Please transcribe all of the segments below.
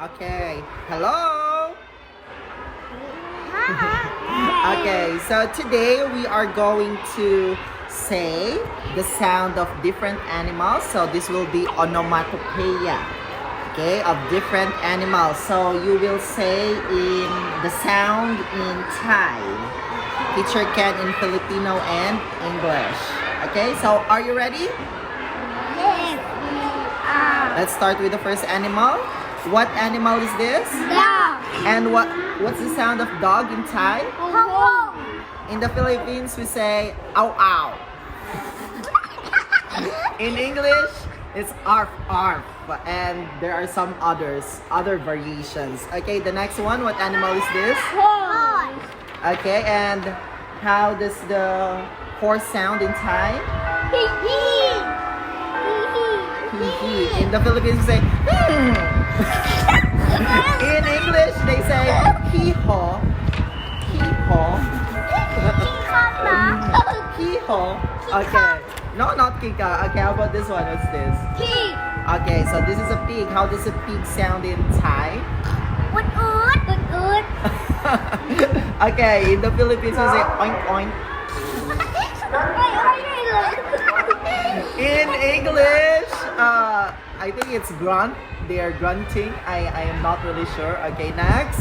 Okay. Hello. Okay, so today we are going to say the sound of different animals. So this will be onomatopoeia, okay, of different animals. So you will say in the sound in Thai, teacher can in Filipino and English. Okay, so are you ready? Yes, we are. Let's start with the first animal. What animal is this? Dog. And what's the sound of dog in Thai? Hong. In the Philippines, we say ow ow. In English, it's arf arf. And there are some other variations. Okay, the next one, what animal is this? Horse. Okay, and how does the horse sound in Thai? Hee Hee. In the Philippines, we say in English, they say hee haw. Hee haw. Hee haw. Okay. No, not kika. Okay, how about this one? What's this? Pig. Okay, so this is a pig. How does a pig sound in Thai? Ut. Okay, in the Philippines, we say oink oink. In English, I think it's grunt. They are grunting. I am not really sure. Okay, next.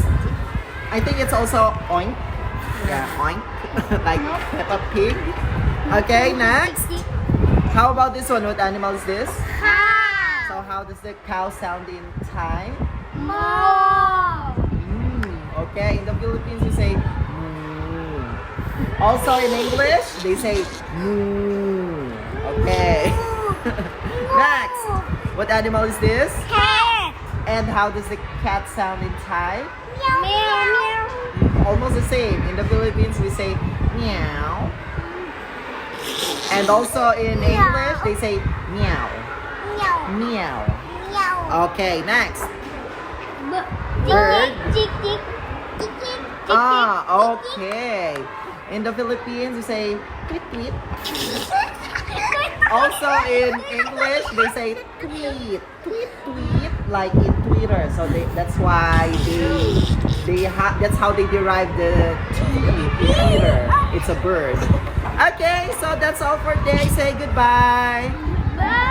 I think it's also oink. Yeah, oink. Like Peppa Pig. Okay, next. How about this one? What animal is this? So Cow. how does the cow sound in Thai? Moo. Okay, in the Philippines we say moo. Also in English, they say moo. Okay. Next. What animal is this? Cat. And how does the cat sound in Thai? Meow. Almost the same. In the Philippines, we say meow. And also in English, they say meow. Meow. Meow. Meow. Okay, next. Bird. Okay. In the Philippines, we say tweet tweet. Also in English, they say tweet, tweet, tweet, like in Twitter. So that's why that's how they derive the tweet, Twitter. It's a bird. Okay, so that's all for today. Say goodbye. Bye.